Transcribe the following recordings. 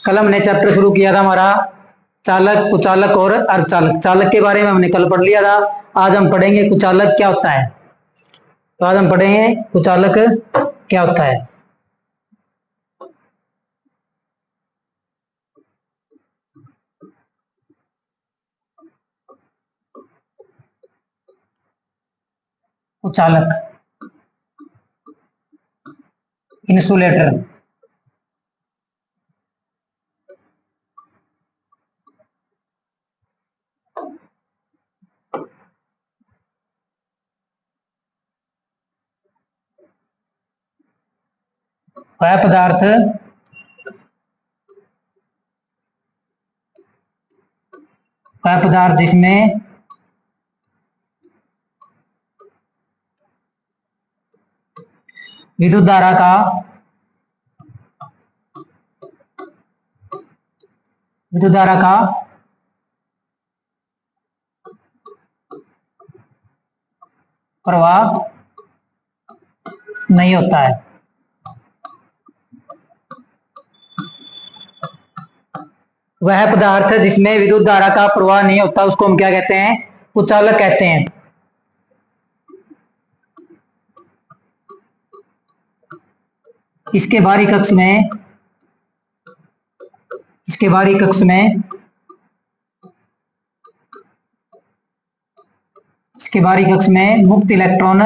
कल हमने चैप्टर शुरू किया था हमारा चालक, कुचालक और अर्धचालक। चालक के बारे में हमने कल पढ़ लिया था। आज हम पढ़ेंगे कुचालक क्या होता है। तो आज हम पढ़ेंगे कुचालक क्या होता है। कुचालक, इंसुलेटर, वह पदार्थ जिसमें विद्युत धारा का प्रवाह नहीं होता है। वह पदार्थ जिसमें विद्युत धारा का प्रवाह नहीं होता उसको हम क्या कहते हैं? कुचालक कहते हैं। इसके बाहरी कक्ष में मुक्त इलेक्ट्रॉन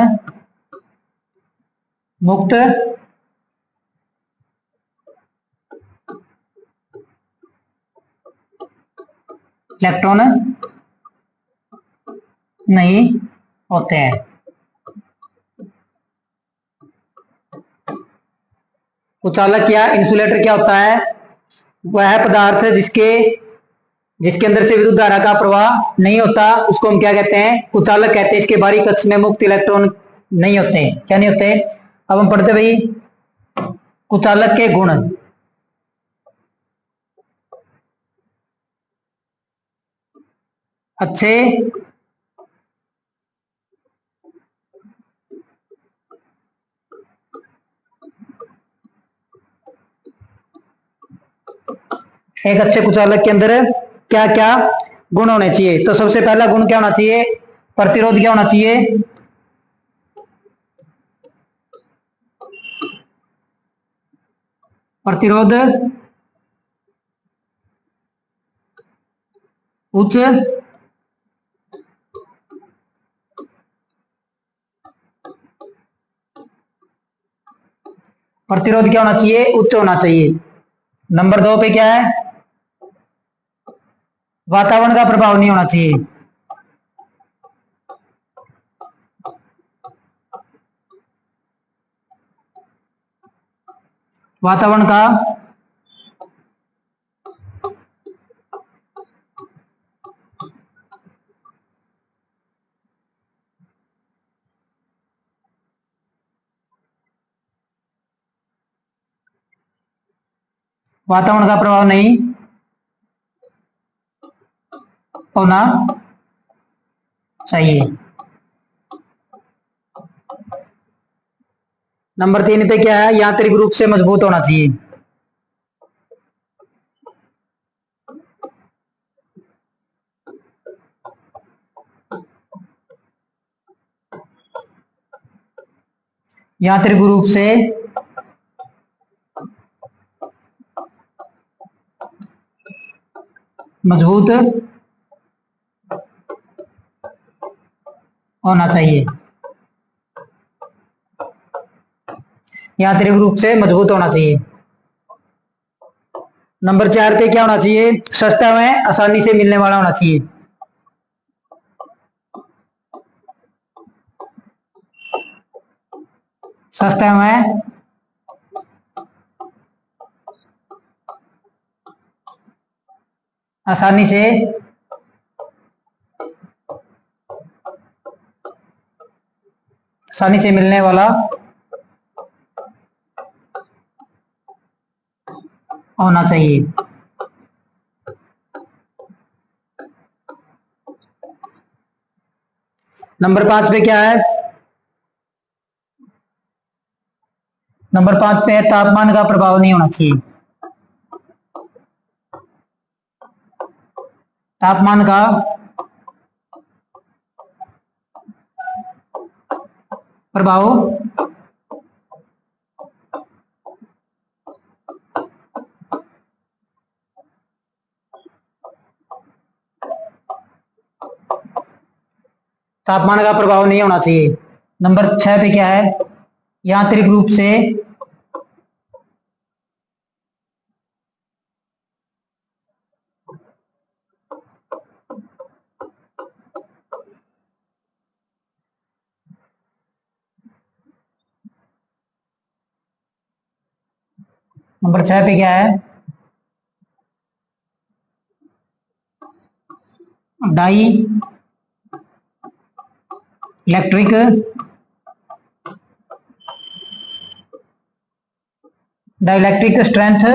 नहीं होते हैं। कुचालक या इंसुलेटर क्या होता है? वह पदार्थ जिसके अंदर से विद्युत धारा का प्रवाह नहीं होता उसको हम क्या कहते हैं? कुचालक कहते हैं। इसके बाहरी कक्ष में मुक्त इलेक्ट्रॉन नहीं होते हैं। क्या नहीं होते? अब हम पढ़ते भाई कुचालक के गुण। अच्छे, एक अच्छे कुचालक के अंदर क्या क्या गुण होने चाहिए? तो सबसे पहला गुण क्या होना चाहिए? प्रतिरोध क्या होना चाहिए? प्रतिरोध उच्च प्रतिरोध क्या होना चाहिए? उच्च होना चाहिए। नंबर 2 पे क्या है? वातावरण का प्रभाव नहीं होना चाहिए। वातावरण का प्रभाव नहीं होना चाहिए। नंबर 3 पे क्या है? यांत्रिक रूप से मजबूत होना चाहिए। यांत्रिक रूप से मजबूत होना चाहिए। यांत्रिक रूप से मजबूत होना चाहिए। नंबर 4 पे क्या होना चाहिए? सस्ता में आसानी से मिलने वाला होना चाहिए। सस्ता में आसानी से मिलने वाला होना चाहिए। नंबर 5 पे क्या है? नंबर 5 पे है तापमान का प्रभाव नहीं होना चाहिए। तापमान का प्रभाव तापमान का प्रभाव नहीं होना चाहिए। नंबर 6 पे क्या है, यांत्रिक रूप से नंबर 6 पे क्या है, डाई इलेक्ट्रिक डाइलेक्ट्रिक स्ट्रेंथ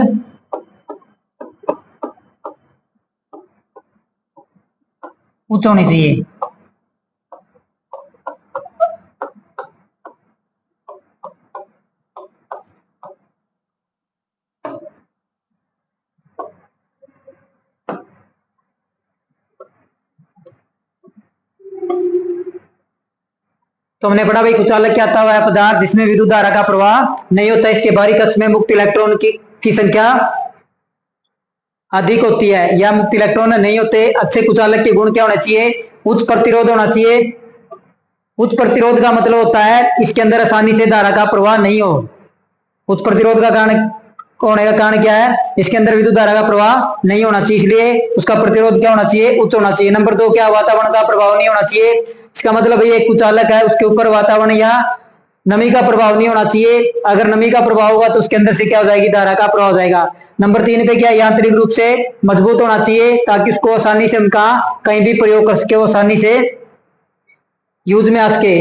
उच्च होनी चाहिए। तो हमने पढ़ा भाई कुचालक क्या था, वह पदार्थ जिसमें विद्युत धारा का प्रवाह नहीं होता, इसके बाहरी कक्ष में मुक्त इलेक्ट्रॉन की संख्या अधिक होती है या मुक्त इलेक्ट्रॉन नहीं होते। अच्छे कुचालक के गुण क्या होने चाहिए, उच्च प्रतिरोध होना चाहिए। उच्च प्रतिरोध का मतलब होता है इसके अंदर आसानी से धारा का प्रवाह नहीं हो। उच्च प्रतिरोध का कारण होने का कारण क्या है, इसके अंदर विद्युत धारा का प्रवाह नहीं होना चाहिए, इसलिए उसका प्रतिरोध क्या होना चाहिए, उच्च होना चाहिए। नंबर 2 क्या, वातावरण का प्रभाव नहीं होना चाहिए। इसका मतलब ये एक कुचालक है, उसके ऊपर वातावरण या नमी का प्रभाव नहीं होना चाहिए। अगर नमी का प्रभाव होगा तो उसके अंदर से क्या हो जाएगी, धारा का प्रभाव हो जाएगा। नंबर 3 पे क्या, यांत्रिक रूप से मजबूत होना चाहिए ताकि उसको आसानी से उनका कहीं भी प्रयोग कर सके, वो आसानी से यूज में आ सके।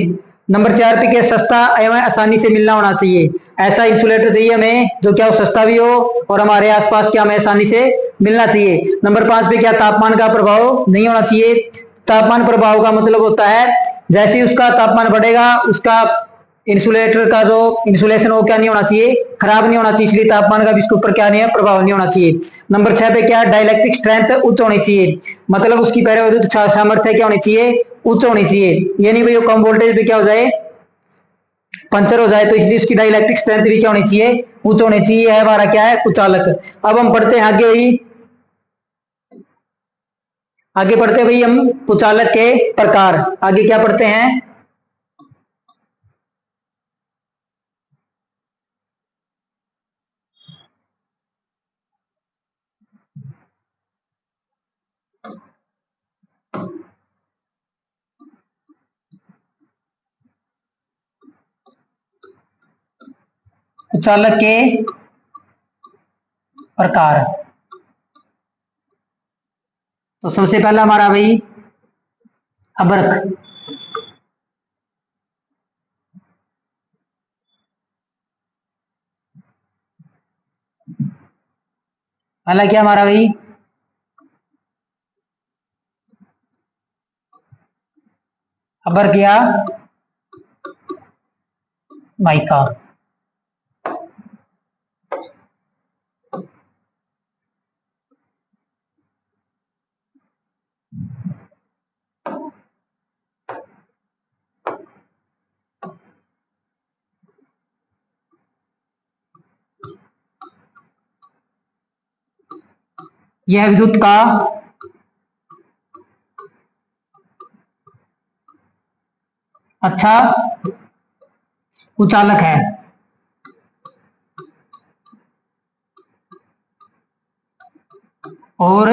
नंबर 4 पे क्या, सस्ता एवं आसानी से मिलना होना चाहिए। ऐसा इंसुलेटर चाहिए हमें जो क्या हो, सस्ता भी हो और हमारे आसपास क्या हमें आसानी से मिलना चाहिए। नंबर 5 पे क्या, तापमान का प्रभाव नहीं होना चाहिए। तापमान प्रभाव का मतलब होता है जैसे ही उसका तापमान बढ़ेगा उसका इंसुलेटर का जो इंसुलेशन वो क्या नहीं होना चाहिए, खराब नहीं होना चाहिए, इसलिए तापमान का भी इसके ऊपर क्या नहीं है, प्रभाव नहीं होना चाहिए। नंबर 6 पे क्या, डाइलेक्ट्रिक स्ट्रेंथ उच्च होनी चाहिए, मतलब उसकी पैराविद्युत सामर्थ्य क्या होनी चाहिए, उच्च होनी चाहिए। ये नहीं भाई वो कम वोल्टेज पे क्या हो जाए, पंचर हो जाए, तो इसलिए उसकी डाइलेक्ट्रिक स्ट्रेंथ भी क्या होनी चाहिए, उच्च होनी चाहिए। है हमारा क्या है, कुचालक। अब हम पढ़ते हैं आगे भाई, आगे पढ़ते हैं भाई हम कुचालक के प्रकार। आगे क्या पढ़ते हैं, कुचालक के प्रकार। तो सबसे पहला हमारा भाई अबरक। पहला क्या हमारा भाई, अबर क्या, माइका। यह विद्युत का अच्छा कुचालक है और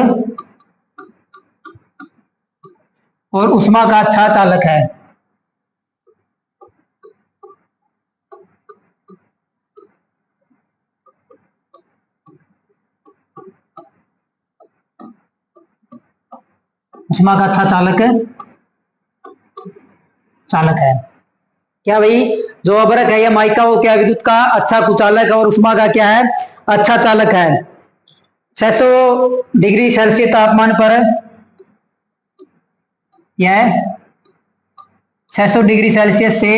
उष्मा का अच्छा चालक है। उष्मा का अच्छा चालक है। क्या भाई, जो अबरक है या माइका वो क्या, विद्युत का अच्छा कुचालक है और उष्मा का क्या है, अच्छा चालक है। 600 डिग्री सेल्सियस तापमान पर यह 600 डिग्री सेल्सियस से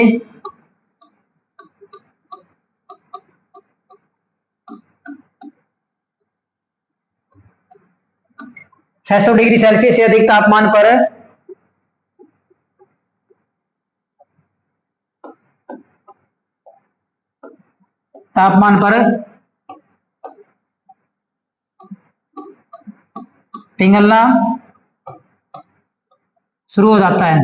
600 डिग्री सेल्सियस से अधिक तापमान पर पिघलना शुरू हो जाता है।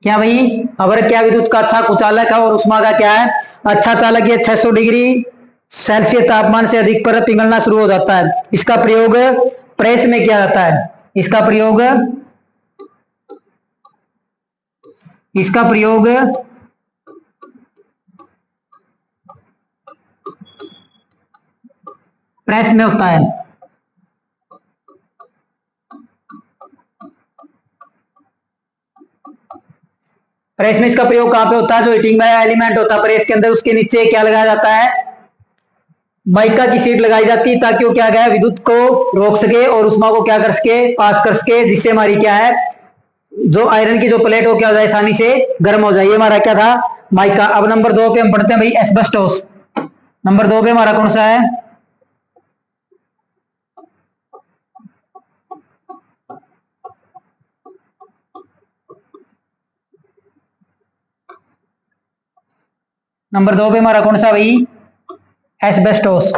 क्या भाई, अवर क्या विद्युत का अच्छा कुचालक है और उष्मा का क्या है अच्छा चालक। ये 600 डिग्री सेल्सियस तापमान से अधिक पर पिघलना शुरू हो जाता है। इसका प्रयोग प्रेस में किया जाता है। इसका प्रयोग प्रेस में होता है। प्रेस में इसका प्रयोग कहां पे होता है? जो हीटिंग एलिमेंट होता है प्रेस के अंदर, उसके नीचे क्या लगाया जाता है? माइका की शीट लगाई जाती है, ताकि वो क्या है विद्युत को रोक सके और उष्मा को क्या कर सके, पास कर सके, जिससे हमारी क्या है जो आयरन की जो प्लेट हो क्या हो जाए, आसानी से गर्म हो जाए। ये हमारा क्या था? माइका। अब नंबर 2 पे हम पढ़ते हैं भाई एस्बेस्टोस। नंबर 2 पे हमारा कौन सा है? नंबर 2 पे हमारा कौन सा भाई? एस्बेस्टोस।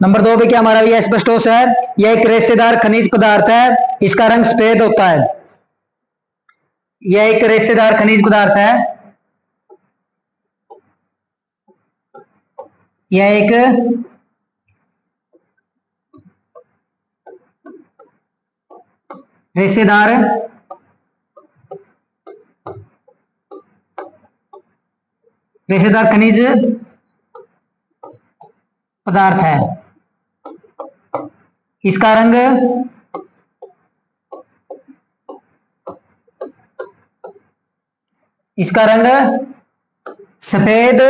नंबर 2 पे क्या हमारा भी एस्बेस्टोस है? यह एक रेशेदार खनिज पदार्थ है। इसका रंग सफेद होता है। यह एक रेशेदार खनिज पदार्थ है। यह एक रेशेदार रेशेदार खनिज पदार्थ है। इसका रंग इसका रंग सफेद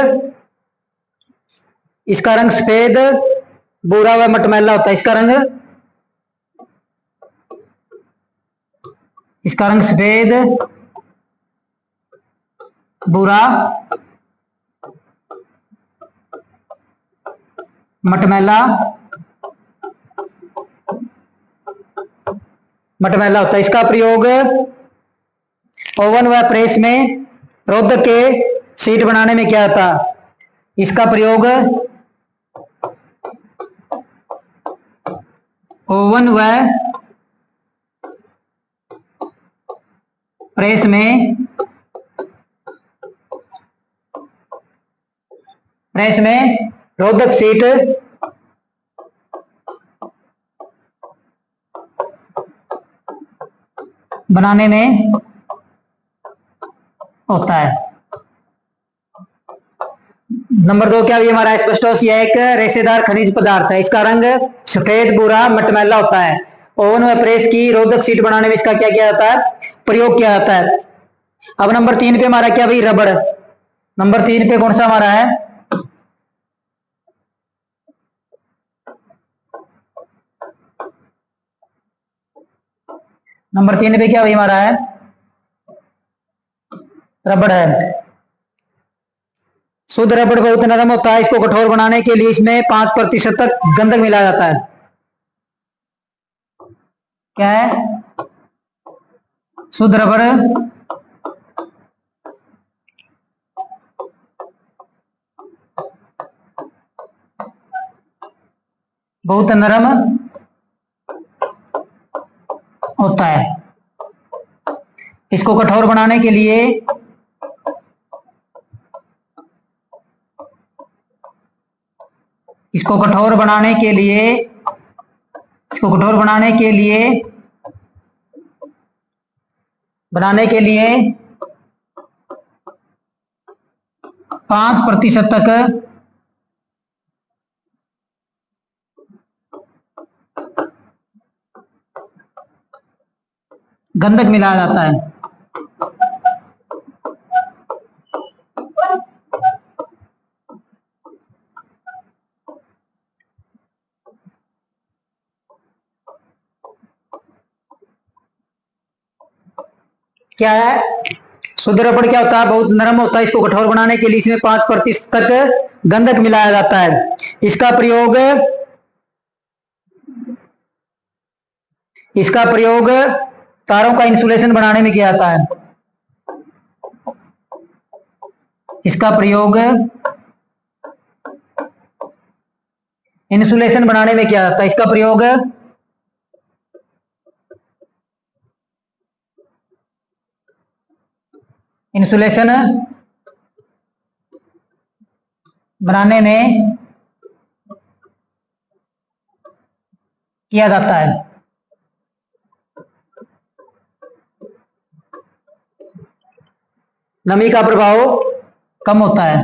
इसका रंग सफेद, भूरा व मटमैला होता है। इसका रंग सफेद, भूरा, मटमैला मटमैला होता है। इसका प्रयोग ओवन व प्रेस में रोधक के शीट बनाने में किया जाता है। इसका प्रयोग ओवन व प्रेस में रोधक शीट बनाने में होता है। नंबर 2 क्या भी हमारा एस्बेस्टोस? यह एक रेशेदार खनिज पदार्थ है। इसका रंग सफेद, भूरा, मटमैला होता है। ओवन व प्रेस की रोधक शीट बनाने में इसका क्या किया जाता है? प्रयोग किया जाता है। अब नंबर 3 पे हमारा क्या भाई? रबड़। नंबर 3 पे कौन सा हमारा है? नंबर 3 पे क्या भाई हमारा है? रबड़ है। शुद्ध रबड़ बहुत नरम होता है। इसको कठोर बनाने के लिए इसमें 5% तक गंधक मिलाया जाता है। क्या है? शुद्ध रबड़ बहुत नरम होता है। इसको कठोर बनाने के लिए इसको कठोर बनाने के लिए इसको कठोर बनाने के लिए 5% तक गंधक मिलाया जाता है। क्या है? शुद्ध रबड़ क्या होता है? बहुत नरम होता है। इसको कठोर बनाने के लिए इसमें 5% तक गंधक मिलाया जाता है। इसका प्रयोग तारों का इंसुलेशन बनाने में किया जाता है। इसका प्रयोग इंसुलेशन बनाने में किया जाता है। इसका प्रयोग इंसुलेशन बनाने में किया जाता है। नमी का प्रभाव कम होता है।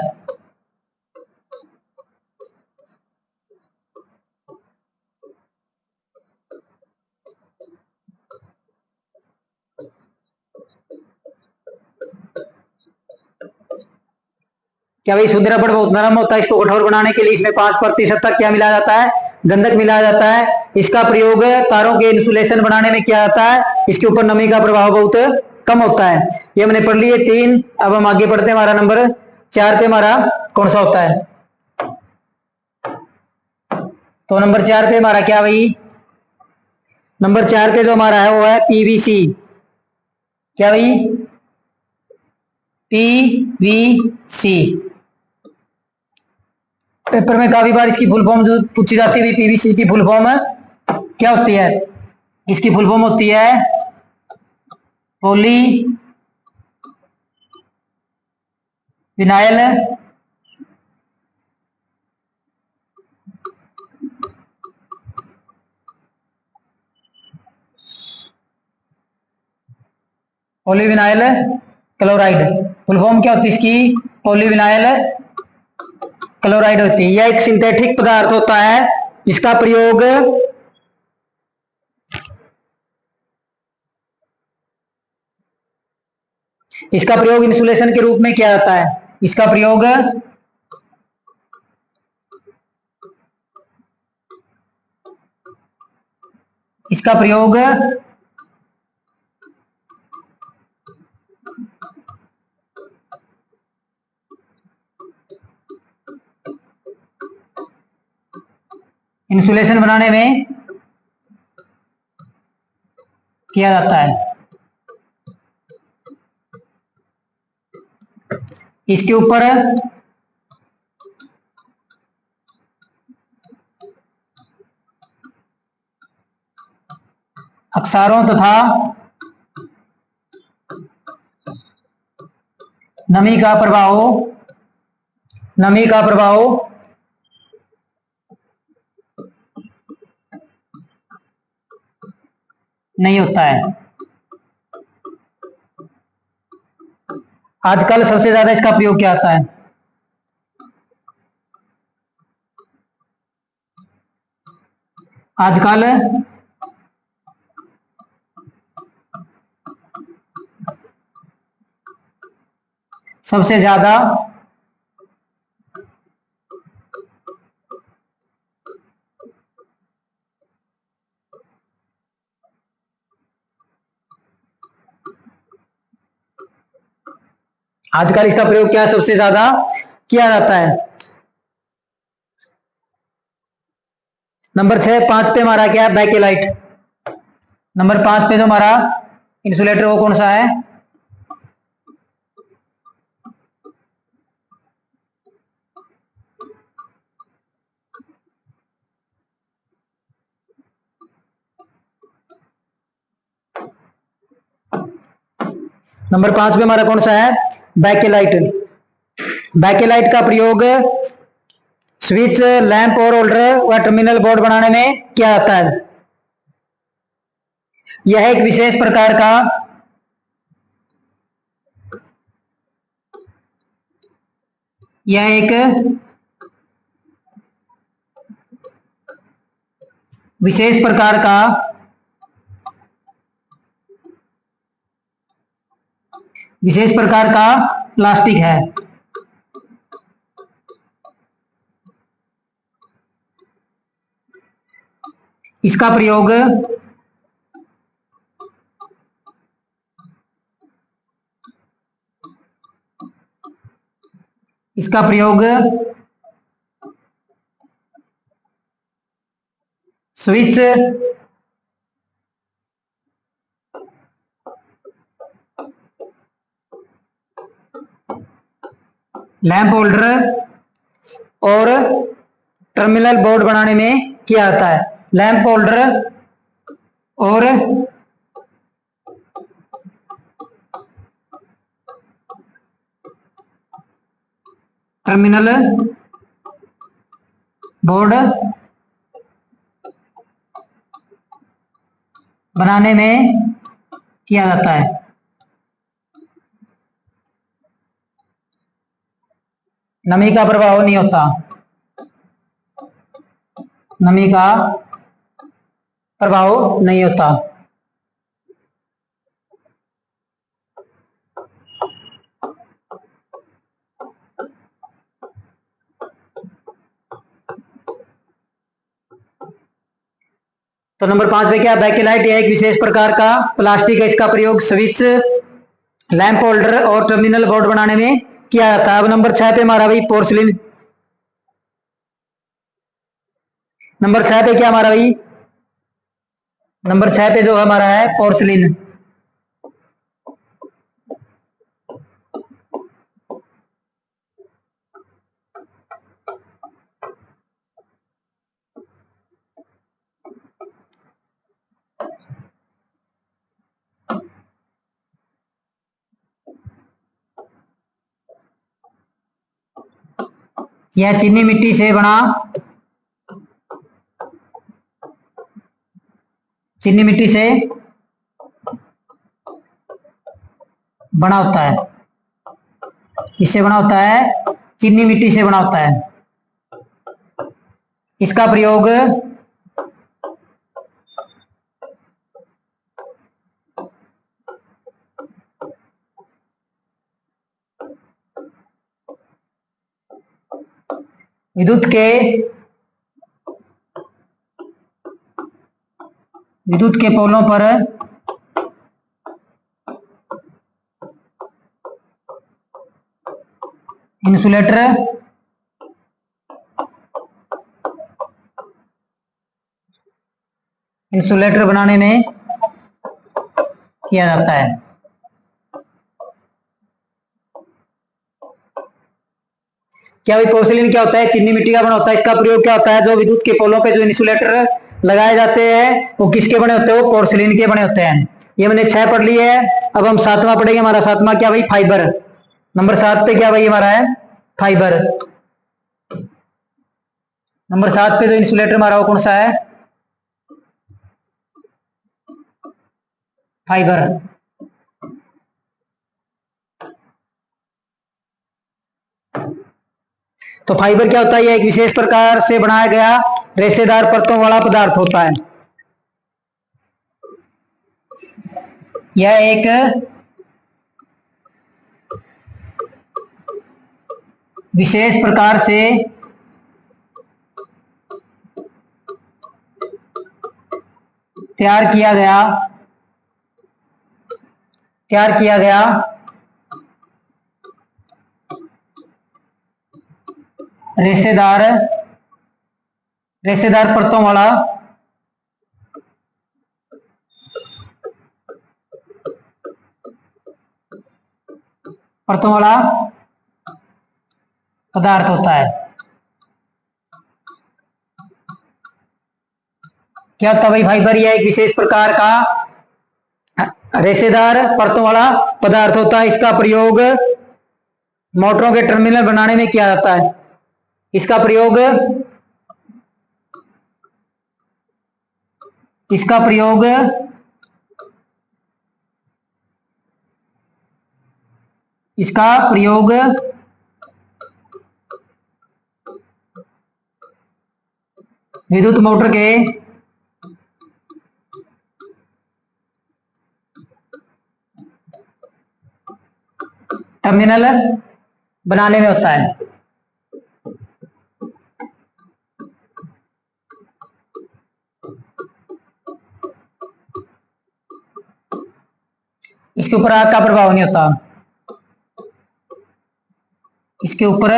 क्या भाई? शुद्ध रबड़ बहुत नरम होता है। इसको कठोर बनाने के लिए इसमें 5% तक क्या मिलाया जाता है? गंधक मिलाया जाता है। इसका प्रयोग तारों के इंसुलेशन बनाने में किया जाता है। इसके ऊपर नमी का प्रभाव बहुत कम होता है। ये हमने पढ़ लिए 3। अब हम आगे बढ़ते हैं। हमारा नंबर 4 पे हमारा कौन सा होता है? तो नंबर 4 पे हमारा क्या भाई? नंबर 4 पे जो हमारा है वो है पीवीसी। क्या भाई? पीवीसी। पेपर में काफी बार इसकी फुल फॉर्म जो पूछी जाती है, पीवीसी की फुल फॉर्म क्या होती है? इसकी फुल फॉर्म होती है poly vinyl polyvinyl chloride. Full form क्या होती है इसकी? पॉलीविनाइल क्लोराइड होती है। यह एक सिंथेटिक पदार्थ होता है। इसका प्रयोग इंसुलेशन के रूप में किया जाता है। इसका प्रयोग इसका प्रयोग इंसुलेशन बनाने में किया जाता है। इसके ऊपर अक्षारों तथा नमी का प्रभाव नहीं होता है। आजकल सबसे ज्यादा इसका प्रयोग क्या आता है? आजकल सबसे ज्यादा आजकल इसका प्रयोग क्या सबसे ज्यादा किया जाता है? नंबर 6 5 पे हमारा क्या है? बैकेलाइट। नंबर 5 पे जो हमारा इंसुलेटर वो कौन सा है? नंबर 5 पे हमारा कौन सा है? बैकेलाइट। बैकेलाइट का प्रयोग स्विच, लैंप और होल्डर व टर्मिनल बोर्ड बनाने में किया जाता है। यह एक विशेष प्रकार का यह एक विशेष प्रकार का प्लास्टिक है। इसका प्रयोग इसका प्रयोग स्विच, लैंप होल्डर और टर्मिनल बोर्ड बनाने में किया जाता है। लैंप होल्डर और टर्मिनल बोर्ड बनाने में किया जाता है। नमी का प्रभाव नहीं होता, नमी का प्रभाव नहीं होता। तो नंबर 5 पे क्या, बैकेलाइट यह एक विशेष प्रकार का प्लास्टिक है, इसका प्रयोग स्विच, लैंप होल्डर और टर्मिनल बोर्ड बनाने में किया जाता है। अब नंबर 6 पे हमारा भाई पोर्सिलिन, नंबर 6 पे क्या हमारा भाई, नंबर 6 पे जो हमारा है पोर्सिलिन। यह चीनी मिट्टी से बना, चीनी मिट्टी से बना होता है, किससे बना होता है, चीनी मिट्टी से बना होता है। इसका प्रयोग विद्युत के, विद्युत के पोलों पर इंसुलेटर, इंसुलेटर बनाने में किया जाता है। क्या भाई पोर्सिलिन क्या होता है, चीनी मिट्टी का बना होता है। इसका प्रयोग क्या होता है, जो विद्युत के पोलों पे जो इंसुलेटर लगाए जाते हैं वो किसके बने होते हैं, वो पोर्सिलिन के बने होते हैं। ये मैंने 6 पढ़ ली है। अब हम 7वां पढ़ेंगे। हमारा 7वां क्या भाई, फाइबर। नंबर 7 पे क्या भाई हमारा है, फाइबर। नंबर 7 पे जो इंसुलेटर हमारा वो कौन सा है, फाइबर। तो फाइबर क्या होता है, यह एक विशेष प्रकार से बनाया गया रेशेदार परतों वाला पदार्थ होता है। यह एक विशेष प्रकार से तैयार किया गया, तैयार किया गया रेशेदार, रेशेदार परतों वाला परतों वाला पदार्थ होता है। क्या होता है भाई, फाइबर यह एक विशेष प्रकार का रेशेदार परतों वाला पदार्थ होता है। इसका प्रयोग मोटरों के टर्मिनल बनाने में किया जाता है। इसका प्रयोग, इसका प्रयोग इसका प्रयोग विद्युत मोटर के टर्मिनल बनाने में होता है। इसके ऊपर आग का प्रभाव नहीं होता। इसके ऊपर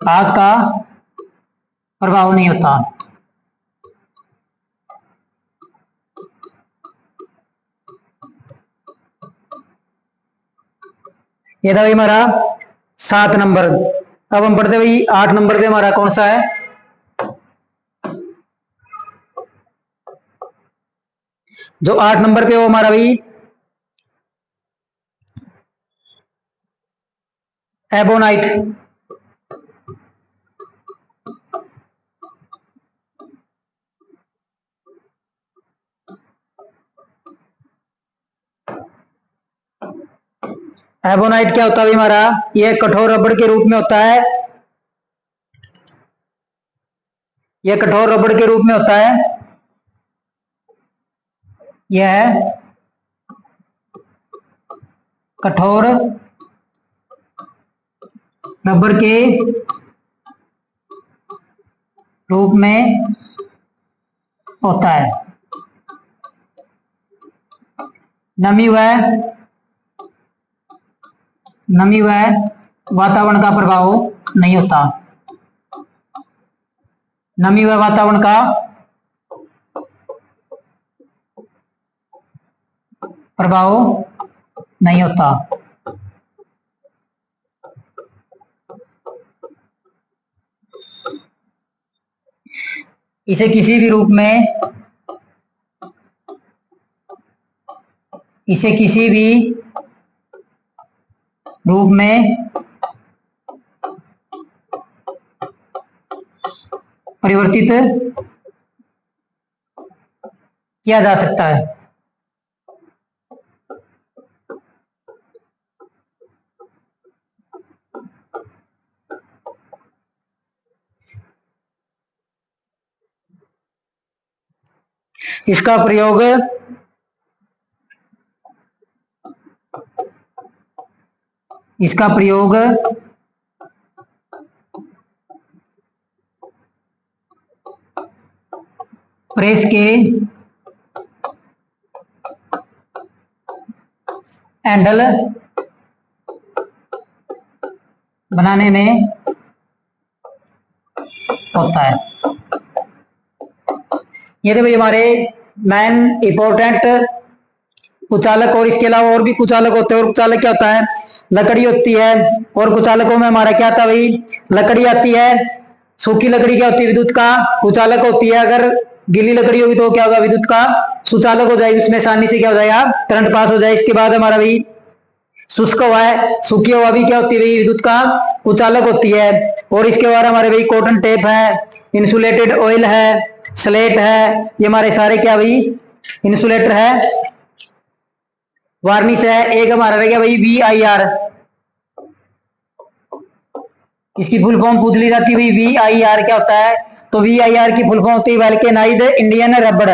आग का प्रभाव नहीं होता। ये था भाई हमारा 7 नंबर। अब हम पढ़ते भाई 8 नंबर पे हमारा कौन सा है। जो 8 नंबर पे वो हमारा भाई एबोनाइट। एबोनाइट क्या होता है हमारा, यह कठोर रबड़ के रूप में होता है। यह कठोर रबड़ के रूप में होता है। यह कठोर रबड़ के रूप में होता है। नमी व वातावरण का प्रभाव नहीं होता। नमी व वातावरण का प्रभाव नहीं होता। इसे किसी भी रूप में परिवर्तित किया जा सकता है। इसका प्रयोग प्रेस के हैंडल बनाने में होता है। ये थे भाई हमारे मेन इंपॉर्टेंट कुचालक। और इसके अलावा और भी कुचालक होते हैं। और कुचालक क्या होता है, लकड़ी होती है। और कुचालकों में हमारा क्या आता है भाई, लकड़ी आती है। सूखी लकड़ी क्या होती है, विद्युत का कुचालक होती है। अगर गीली लकड़ी होगी तो क्या होगा, विद्युत का सुचालक हो जाएगी, उसमें आसानी से क्या हो जाएगा, करंट पास हो जाए। इसके बाद हमारा भाई शुष्क हवा है, सूखी हवा भी क्या होती है भाई, विद्युत का कुचालक होती है। और इसके बाद हमारे भाई कॉटन टेप है, इंसुलेटेड ऑयल है, स्लेट है, ये हमारे सारे क्या भाई इंसुलेटर है। वार्निश है। एक हमारा रह गया भाई VIR। इसकी फुल फॉर्म पूछ ली जाती है भाई, VIR क्या होता है। तो VIR की फुल फॉर्म होती है वल्केनाइज्ड इंडियन रबड़।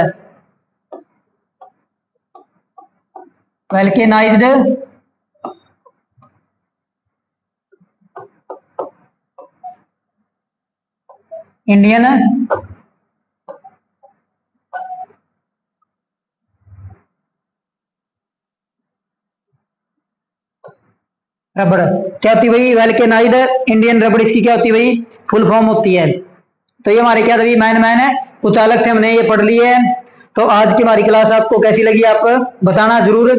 वल्केनाइज्ड इंडियन रबड़ क्या होती है भाई, वल्केनाइज्ड इंडियन रबड़। इसकी क्या होती है भाई, फुल फॉर्म होती है। तो ये हमारे क्या था भाई, मैन है कुचालक थे, हमने ये पढ़ लिए है। तो आज की हमारी क्लास आपको कैसी लगी आप बताना जरूर।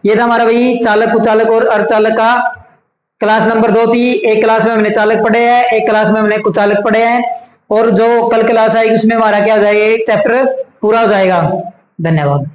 ये था हमारा भाई चालक, कुचालक और अर्धचालक का क्लास नंबर 2 थी। एक क्लास में हमने चालक पढ़े हैं, एक क्लास में हमने कुचालक पढ़े हैं। और जो कल क्लास आएगी उसमें हमारा क्या हो जाएगा, चैप्टर पूरा हो जाएगा। धन्यवाद।